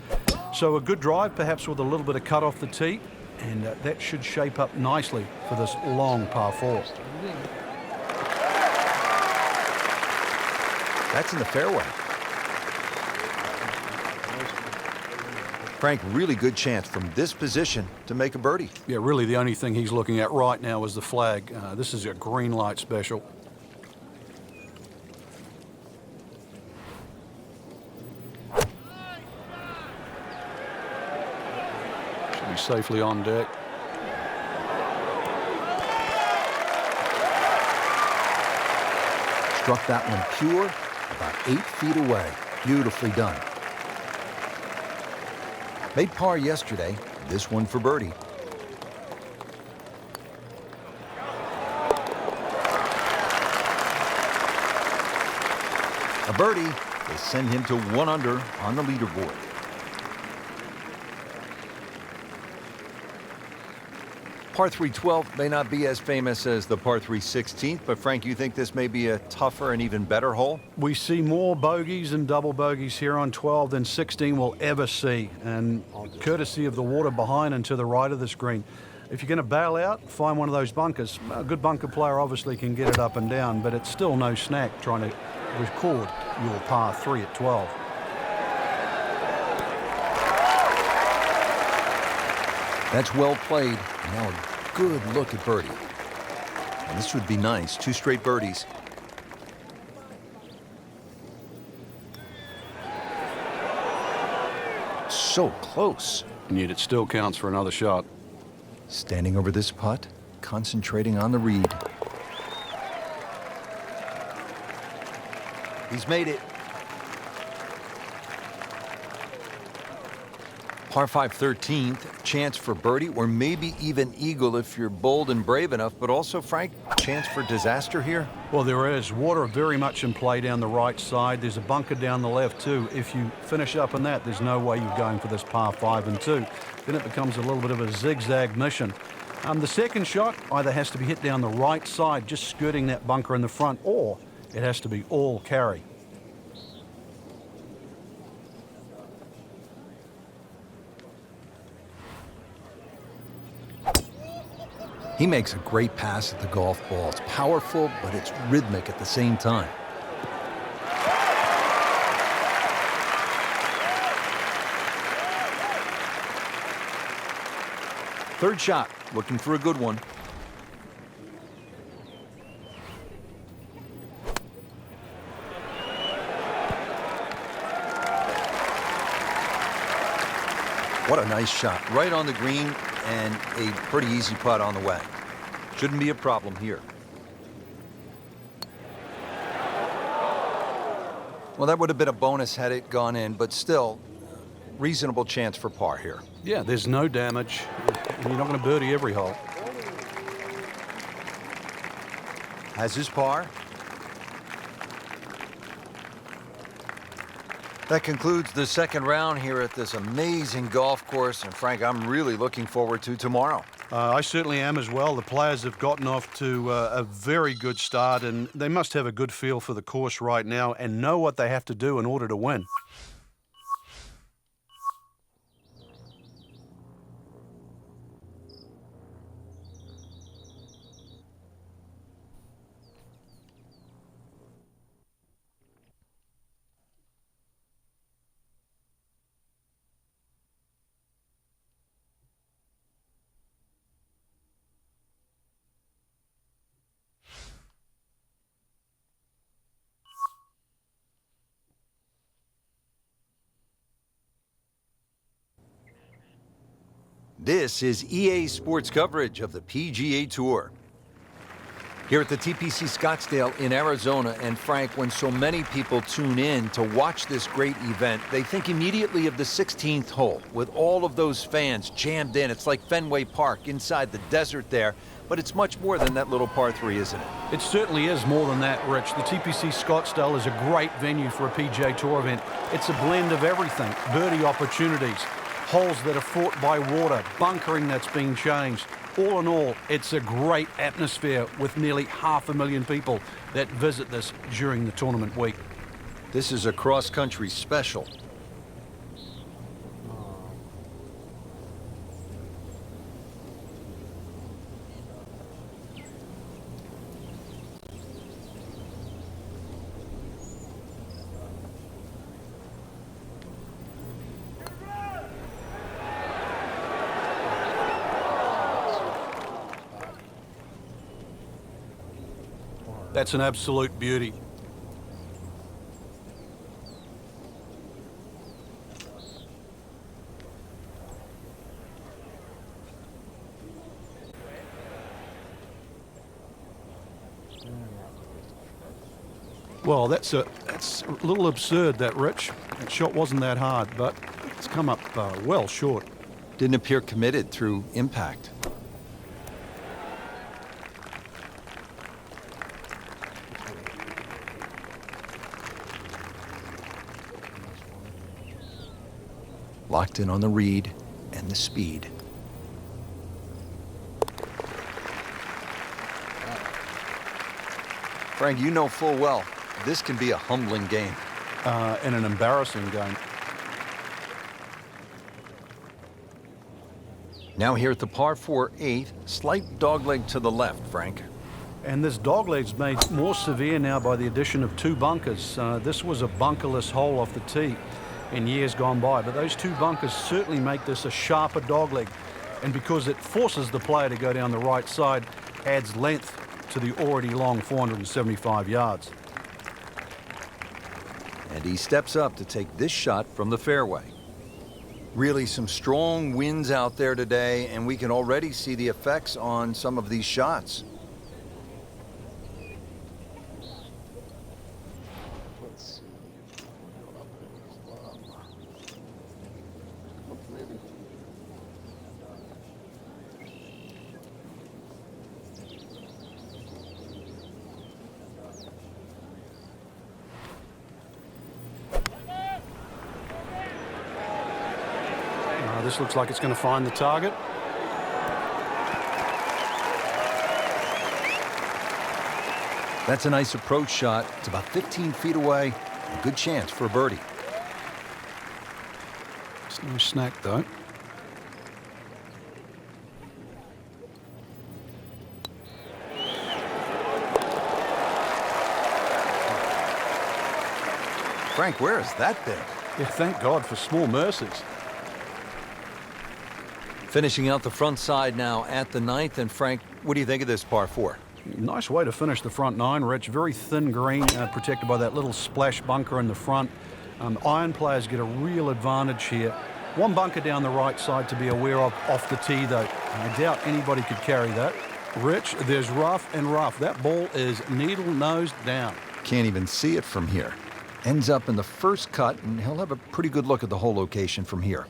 Speaker 3: So a good drive, perhaps with a little bit of cut off the tee. And that should shape up nicely for this long par 4.
Speaker 2: That's in the fairway. Frank, really good chance from this position to make a birdie.
Speaker 3: Yeah, really the only thing he's looking at right now is the flag. This is a green light special. Should be safely on deck.
Speaker 2: Struck that one pure, about 8 feet away. Beautifully done. Made par yesterday, this one for birdie. A birdie will send him to 1 under on the leaderboard. Par 312 may not be as famous as the Par 3 16th, but Frank, you think this may be a tougher and even better hole?
Speaker 3: We see more bogeys and double bogeys here on 12 than 16 will ever see, and courtesy of the water behind and to the right of this green. If you're going to bail out, find one of those bunkers. A good bunker player obviously can get it up and down, but it's still no snack trying to record your par 3 at 12.
Speaker 2: That's well played. Now a good look at birdie. And this would be nice. 2 straight birdies. So close.
Speaker 3: And yet it still counts for another shot.
Speaker 2: Standing over this putt, concentrating on the read. He's made it. Par 5 13th, chance for birdie or maybe even eagle if you're bold and brave enough, but also, Frank, chance for disaster here?
Speaker 3: Well, there is. Water very much in play down the right side. There's a bunker down the left too. If you finish up in that, there's no way you're going for this par 5 and 2. Then it becomes a little bit of a zigzag mission. The second shot either has to be hit down the right side, just skirting that bunker in the front, or it has to be all carry.
Speaker 2: He makes a great pass at the golf ball. It's powerful, but it's rhythmic at the same time. Third shot, looking for a good one. What a nice shot, right on the green, and a pretty easy putt on the way. Shouldn't be a problem here. Well, that would have been a bonus had it gone in, but still, reasonable chance for par here.
Speaker 3: Yeah, there's no damage. You're not going to birdie every hole.
Speaker 2: Has his par. That concludes the second round here at this amazing golf course. And Frank, I'm really looking forward to tomorrow.
Speaker 3: I certainly am as well. The players have gotten off to a very good start, and they must have a good feel for the course right now and know what they have to do in order to win.
Speaker 2: This is EA Sports coverage of the PGA Tour. Here at the TPC Scottsdale in Arizona, and Frank, when so many people tune in to watch this great event, they think immediately of the 16th hole with all of those fans jammed in. It's like Fenway Park inside the desert there, but it's much more than that little par 3, isn't it?
Speaker 3: It certainly is more than that, Rich. The TPC Scottsdale is a great venue for a PGA Tour event. It's a blend of everything: birdie opportunities, holes that are fought by water, bunkering that's being changed. All in all, it's a great atmosphere with nearly 500,000 people that visit this during the tournament week.
Speaker 2: This is a cross-country special.
Speaker 3: That's an absolute beauty. Well, that's a little absurd, that, Rich. That shot wasn't that hard, but it's come up well short.
Speaker 2: Didn't appear committed through impact. Locked in on the read and the speed. Frank, you know full well this can be a humbling game.
Speaker 3: And an embarrassing game.
Speaker 2: Now here at the par 4 8th, slight dogleg to the left, Frank.
Speaker 3: And this dogleg's made more severe now by the addition of 2 bunkers. This was a bunkerless hole off the tee in years gone by, but those 2 bunkers certainly make this a sharper dogleg. And because it forces the player to go down the right side, adds length to the already long 475 yards.
Speaker 2: And he steps up to take this shot from the fairway. Really some strong winds out there today, and we can already see the effects on some of these shots.
Speaker 1: Let's see. Maybe.
Speaker 3: This looks like it's going to find the target.
Speaker 2: That's a nice approach shot. It's about 15 feet away. A good chance for a birdie.
Speaker 3: It's no snack, though.
Speaker 2: Frank, where has that been?
Speaker 3: Yeah, thank God for small mercies.
Speaker 2: Finishing out the front side now at the 9th. And Frank, what do you think of this par 4?
Speaker 3: Nice way to finish the front 9, Rich. Very thin green, protected by that little splash bunker in the front. Iron players get a real advantage here. 1 bunker down the right side to be aware of off the tee, though. I doubt anybody could carry that. Rich, there's rough and rough. That ball is needle nose down.
Speaker 2: Can't even see it from here. Ends up in the first cut, and he'll have a pretty good look at the whole location from here.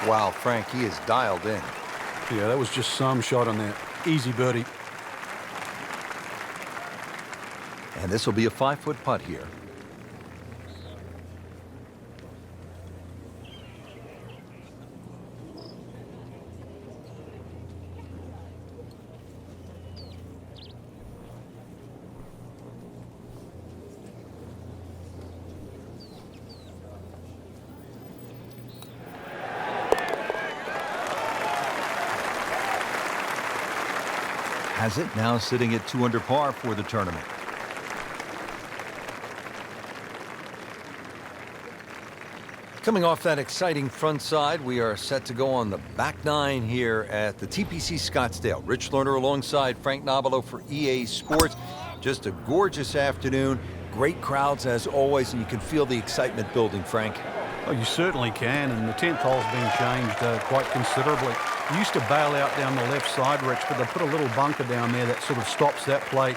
Speaker 2: Wow, Frank, he is dialed in.
Speaker 3: Yeah, that was just some shot on there. Easy birdie.
Speaker 2: And this will be a 5-foot putt here. Has it now sitting at 2 under par for the tournament. Coming off that exciting front side, we are set to go on the back 9 here at the TPC Scottsdale. Rich Lerner alongside Frank Nobilo for EA Sports. Just a gorgeous afternoon. Great crowds as always, and you can feel the excitement building, Frank.
Speaker 3: Oh, you certainly can, and the 10th hole's been changed quite considerably. You used to bail out down the left side, Rich, but they put a little bunker down there that sort of stops that play.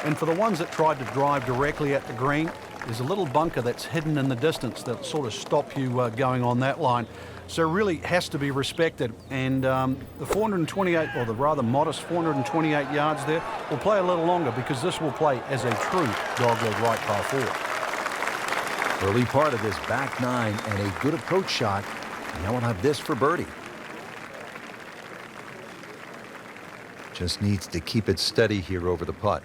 Speaker 3: And for the ones that tried to drive directly at the green, there's a little bunker that's hidden in the distance that sort of stop you going on that line. So it really has to be respected. And the 428, or the rather modest 428 yards there, will play a little longer because this will play as a true dogleg right par 4.
Speaker 2: Early part of this back 9 and a good approach shot. And now we'll have this for birdie. Just needs to keep it steady here over the putt.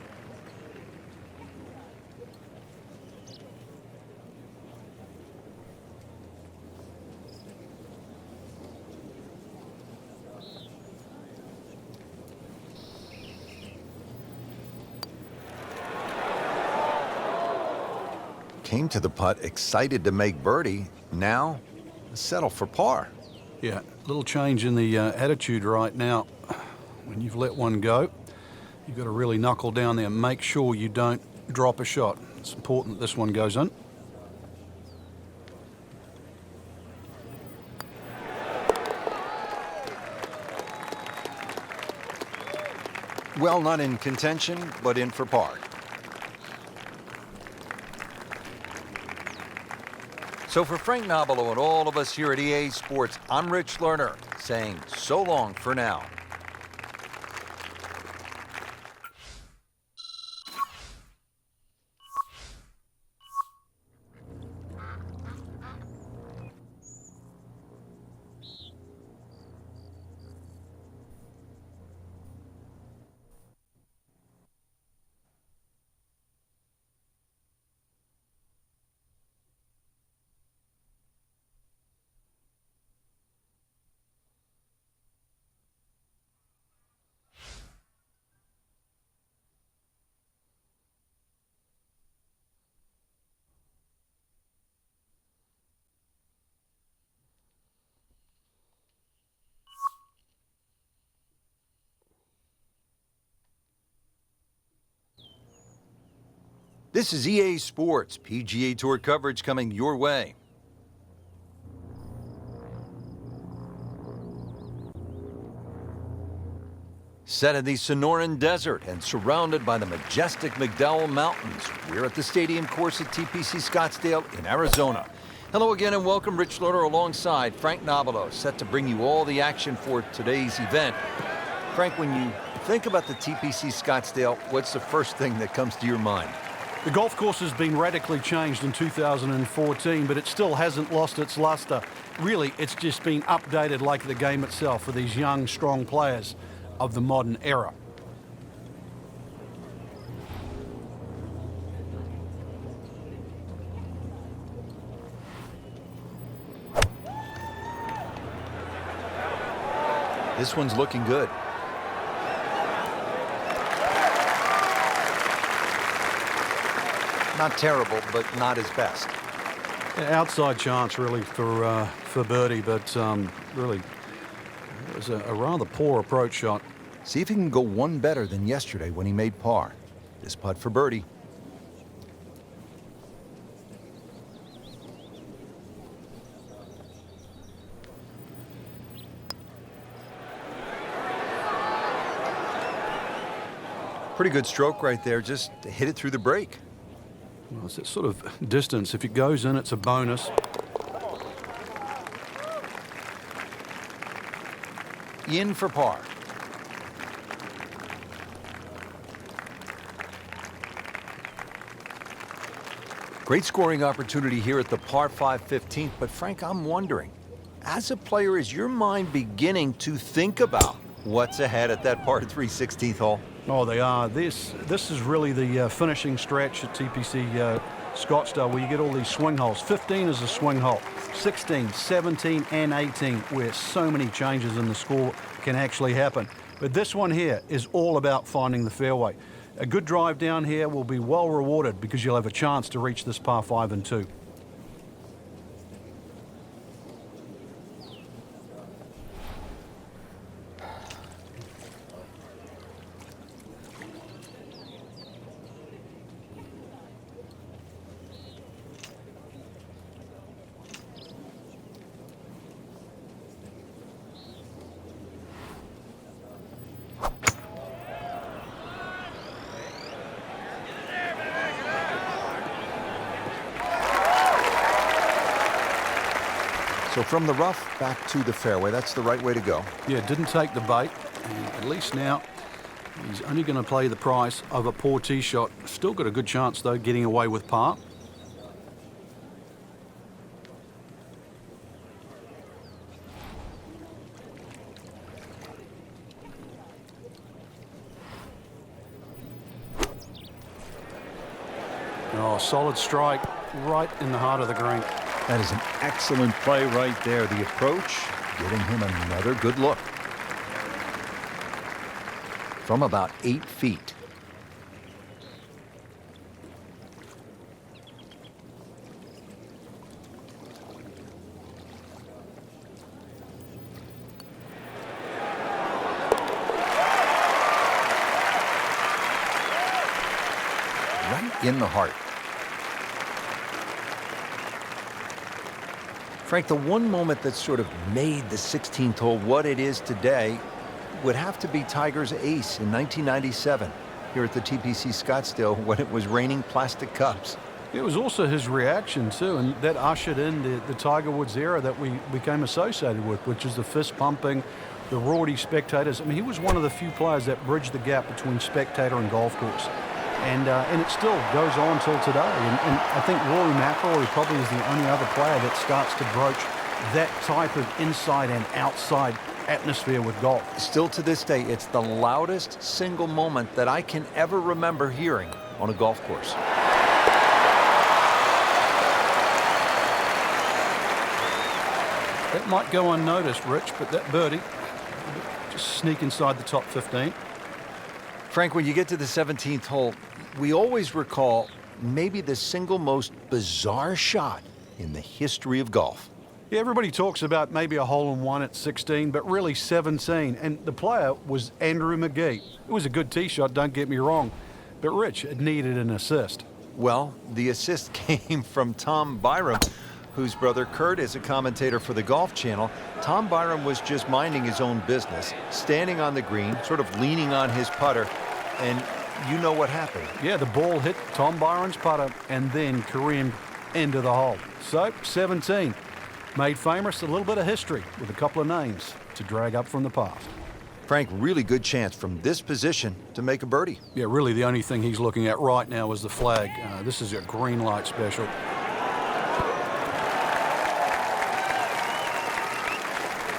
Speaker 2: Came to the putt excited to make birdie. Now settle for par.
Speaker 3: Yeah, little change in the attitude right now. When you've let one go, you've got to really knuckle down there and make sure you don't drop a shot. It's important that this one goes in.
Speaker 2: Well, not in contention, but in for par. So for Frank Nobilo and all of us here at EA Sports, I'm Rich Lerner saying so long for now. This is EA Sports PGA Tour coverage coming your way. Set in the Sonoran Desert and surrounded by the majestic McDowell Mountains, we're at the stadium course at TPC Scottsdale in Arizona. Hello again and welcome. Rich Loader alongside Frank Nobilo, set to bring you all the action for today's event. Frank, when you think about the TPC Scottsdale, what's the first thing that comes to your mind?
Speaker 3: The golf course has been radically changed in 2014, but it still hasn't lost its luster. Really, it's just been updated like the game itself for these young, strong players of the modern era.
Speaker 2: This one's looking good. Not terrible, but not his best.
Speaker 3: Yeah, outside chance really for birdie, but really it was a rather poor approach shot.
Speaker 2: See if he can go one better than yesterday when he made par. This putt for birdie. Pretty good stroke right there, just to hit it through the break.
Speaker 3: Well, it's that sort of distance. If it goes in, it's a bonus.
Speaker 2: In for par. Great scoring opportunity here at the par 5 15th, but Frank, I'm wondering, as a player, is your mind beginning to think about what's ahead at that par 3 16th hole?
Speaker 3: Oh, they are. This is really the finishing stretch at TPC Scottsdale, where you get all these swing holes. 15 is a swing hole. 16, 17, and 18, where so many changes in the score can actually happen. But this one here is all about finding the fairway. A good drive down here will be well rewarded because you'll have a chance to reach this par 5 and 2.
Speaker 2: So from the rough back to the fairway, that's the right way to go.
Speaker 3: Yeah, didn't take the bait. And at least now he's only going to play the price of a poor tee shot. Still got a good chance, though, getting away with par. Oh, solid strike right in the heart of the green.
Speaker 2: That is an excellent play right there. The approach, giving him another good look. From about 8 feet. Right in the heart. Frank, the one moment that sort of made the 16th hole what it is today would have to be Tiger's ace in 1997 here at the TPC Scottsdale when it was raining plastic cups.
Speaker 3: It was also his reaction, too, and that ushered in the Tiger Woods era that we became associated with, which is the fist pumping, the rowdy spectators. I mean, he was one of the few players that bridged the gap between spectator and golf course. And it still goes on till today. And I think Rory McIlroy probably is the only other player that starts to broach that type of inside and outside atmosphere with golf.
Speaker 2: Still to this day, it's the loudest single moment that I can ever remember hearing on a golf course.
Speaker 3: That might go unnoticed, Rich, but that birdie just sneak inside the top 15.
Speaker 2: Frank, when you get to the 17th hole, we always recall maybe the single most bizarre shot in the history of golf.
Speaker 3: Yeah, everybody talks about maybe a hole-in-one at 16, but really 17. And the player was Andrew Magee. It was a good tee shot, don't get me wrong. But Rich, it needed an assist.
Speaker 2: Well, the assist came from Tom Byram, whose brother Kurt is a commentator for the Golf Channel. Tom Byram was just minding his own business, standing on the green, sort of leaning on his putter, and you know what happened.
Speaker 3: Yeah, the ball hit Tom Byron's putter and then careened into the hole. So, 17. Made famous a little bit of history with a couple of names to drag up from the past.
Speaker 2: Frank, really good chance from this position to make a birdie.
Speaker 3: Yeah, really the only thing he's looking at right now is the flag. This is a green light special.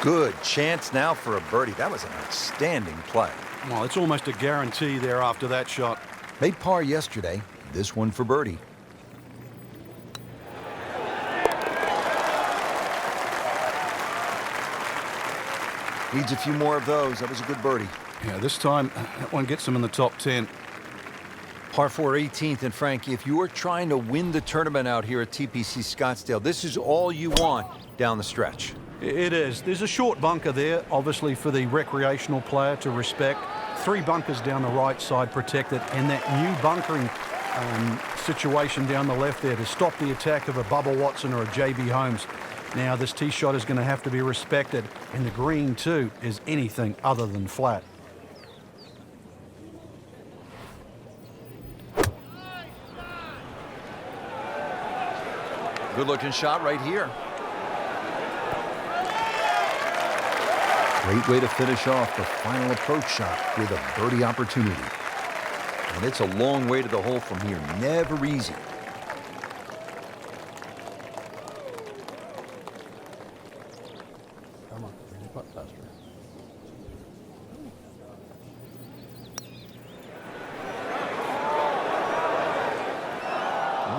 Speaker 2: Good chance now for a birdie. That was an outstanding play.
Speaker 3: Well, it's almost a guarantee there after that shot.
Speaker 2: Made par yesterday. This one for birdie. Needs a few more of those. That was a good birdie.
Speaker 3: Yeah, this time that one gets him in the top 10.
Speaker 2: Par 4 18th, and Frank, if you are trying to win the tournament out here at TPC Scottsdale, this is all you want down the stretch.
Speaker 3: It is. There's a short bunker there, obviously for the recreational player to respect. 3 bunkers down the right side protected, and that new bunkering situation down the left there to stop the attack of a Bubba Watson or a J.B. Holmes. Now this tee shot is going to have to be respected, and the green too is anything other than flat.
Speaker 2: Good looking shot right here. Great way to finish off the final approach shot with a birdie opportunity. And it's a long way to the hole from here. Never easy.
Speaker 1: Come on, bring the putt faster.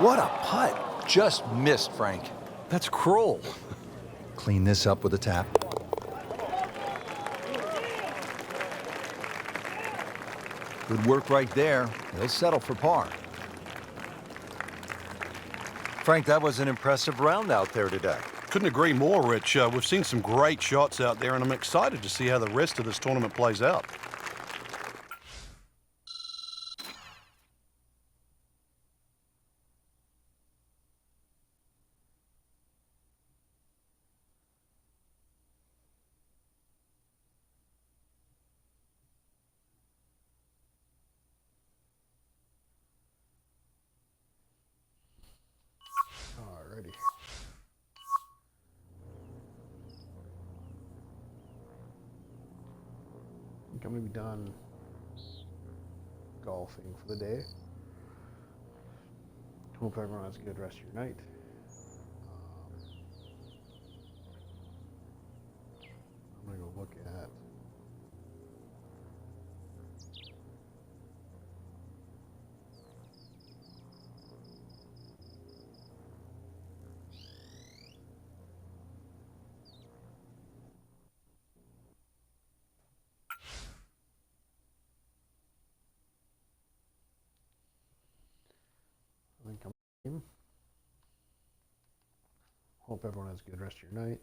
Speaker 2: What a putt. Just missed, Frank. That's cruel. Clean this up with a tap. Good work right there. He'll settle for par. Frank, that was an impressive round out there today.
Speaker 3: Couldn't agree more, Rich. We've seen some great shots out there, and I'm excited to see how the rest of this tournament plays out.
Speaker 1: Alrighty. I think I'm gonna be done golfing for the day. Hope everyone has a good rest of your night. I'm gonna go look at I think I'm hope everyone has a good rest of your night.